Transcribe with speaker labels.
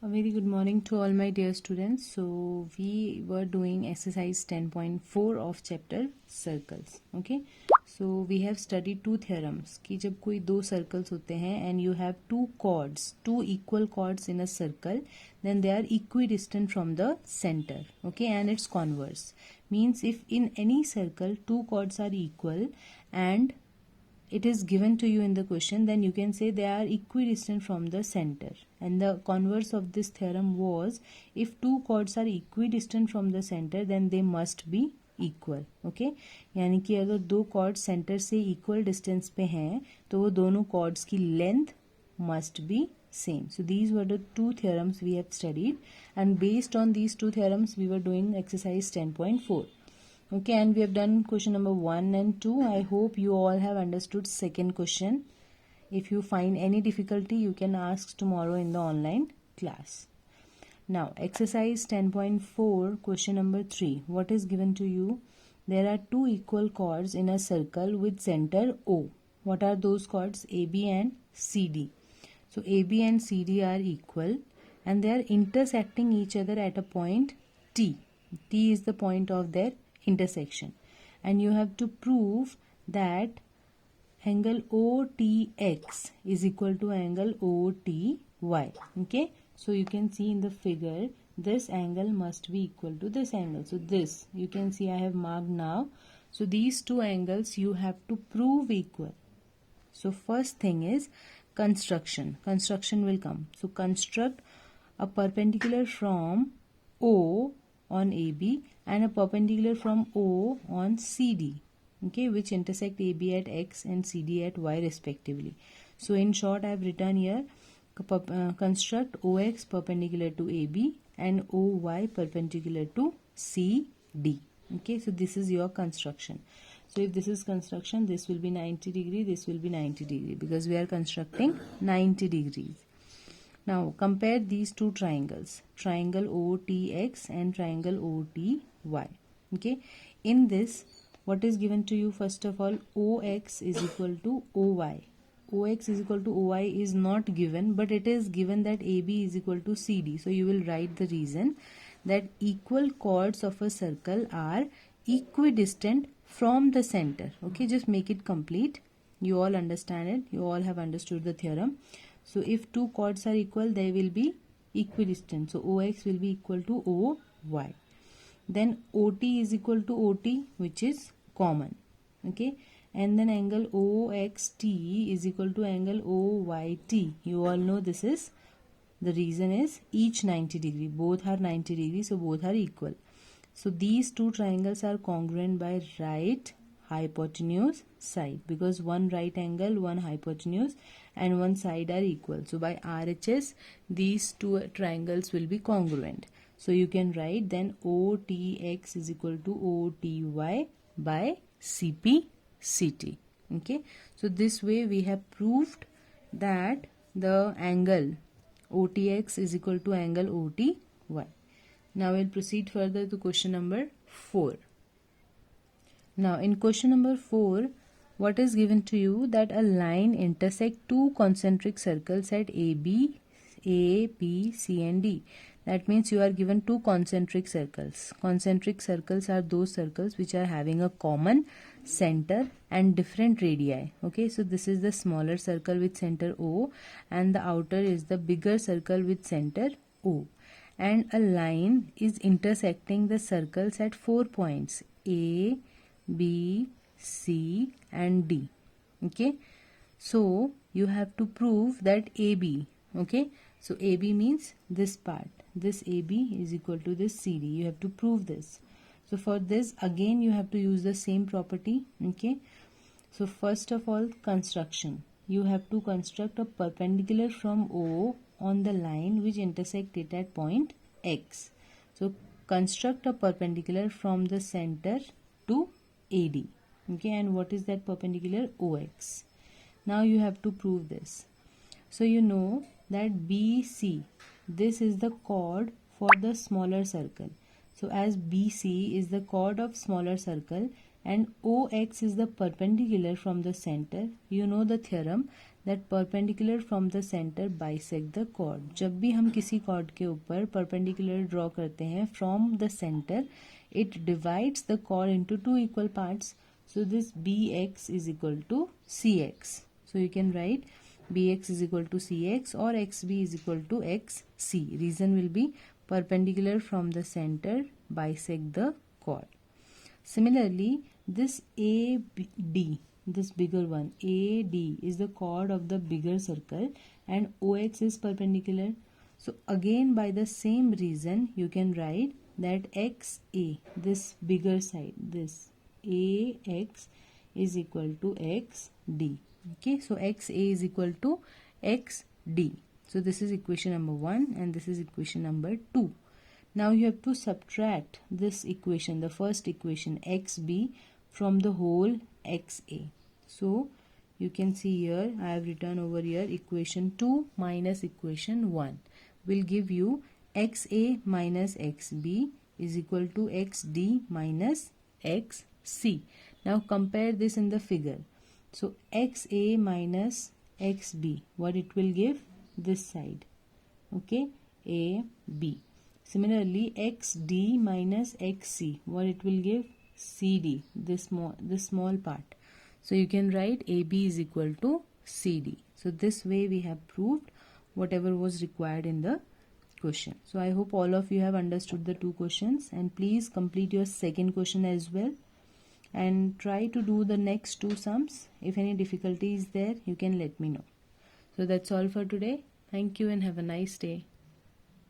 Speaker 1: A very good morning to all my dear students. So we were doing exercise 10.4 of chapter circles. Okay. So we have studied two theorems कि जब कोई दो circles होते हैं and you have two chords, two equal chords in a circle, then they are equidistant from the center. Okay, and its converse means if in any circle two chords are equal and it is given to you in the question, then you can say they are equidistant from the center. And the converse of this theorem was, if two chords are equidistant from the center, then they must be equal. Okay, यानी कि अगर दो cord centre से equal distance पे हैं तो वो दोनों कॉर्ड्स की length must be same. So these were the two theorems we have studied, and based on these two theorems we were doing exercise 10.4. Okay, and we have done question number 1 and 2. I hope you all have understood second question. If you find any difficulty, you can ask tomorrow in the online class. Now, exercise 10.4, question number 3. What is given to you? There are two equal chords in a circle with center O. What are those chords? AB and CD. So, AB and CD are equal and they are intersecting each other at a point T. T is the point of their intersection, and you have to prove that angle OTX is equal to angle OTY. Okay, so you can see in the figure this angle must be equal to this angle. So this you can see I have marked now. So these two angles you have to prove equal. So first thing is construction will come. So construct a perpendicular from O on AB and a perpendicular from O on CD, okay, which intersect AB at X and CD at Y respectively. So in short, I have written here construct OX perpendicular to AB and OY perpendicular to CD. Okay, so this is your construction. So if this is construction, this will be 90 degree, this will be 90 degree, because we are constructing 90 degrees. Now compare these two triangles, triangle OTX and triangle OTY. Okay, in this what is given to you? First of all, OX is equal to OY. OX is equal to OY is not given, but it is given that AB is equal to CD. So you will write the reason that equal chords of a circle are equidistant from the center. Okay, just make it complete. You all understand it. You all have understood the theorem. So if two chords are equal, they will be equidistant. So OX will be equal to OY. Then OT is equal to OT, which is common. Okay, and then angle OXT is equal to angle OYT. You all know this is, the reason is each 90 degree. Both are 90 degree, so both are equal. So these two triangles are congruent by right hypotenuse side, because one right angle, one hypotenuse and one side are equal. So by RHS, these two triangles will be congruent. So you can write then OTX is equal to OTY by CPCT. Okay, so this way we have proved that the angle OTX is equal to angle OTY. Now we'll proceed further to question number 4. Now in question number 4, what is given to you? That a line intersect two concentric circles at A, B, C and D. That means you are given two concentric circles. Concentric circles are those circles which are having a common center and different radii. Okay, so this is the smaller circle with center O and the outer is the bigger circle with center O. And a line is intersecting the circles at 4 points A, B, C and D. Okay, so you have to prove that AB. Okay, so AB means this part, this AB is equal to this CD. You have to prove this. So for this again you have to use the same property. Okay, so first of all, construction. You have to construct a perpendicular from O on the line which intersect it at point X. So construct a perpendicular from the center to AD. Okay, and what is that perpendicular? OX. Now you have to prove this. So you know that BC, this is the chord for the smaller circle. So as BC is the chord of smaller circle and OX is the perpendicular from the center, you know the theorem that perpendicular from the center bisect the chord. जब भी हम किसी chord के ऊपर perpendicular draw करते हैं from the center, it divides the chord into two equal parts. So this bx is equal to cx. So you can write bx is equal to cx or xb is equal to xc. Reason will be perpendicular from the center bisect the chord. Similarly, this AD, this bigger one, AD is the chord of the bigger circle and OX is perpendicular. So again by the same reason you can write that XA, this bigger side, this AX is equal to XD. Okay, so XA is equal to XD. So this is equation number 1 and this is equation number 2. Now you have to subtract this equation, the first equation xb from the whole xa. So you can see here I have written over here equation 2 minus equation 1 will give you xa minus xb is equal to xd minus xc. Now compare this in the figure. So xa minus xb, what it will give? This side. Okay, ab. Similarly, xd minus xc, what it will give? cd, this small part. So you can write ab is equal to cd. So this way we have proved whatever was required in the question. So I hope all of you have understood the two questions, and please complete your second question as well and try to do the next two sums. If any difficulty is there, you can let me know. So that's all for today. Thank you and have a nice day.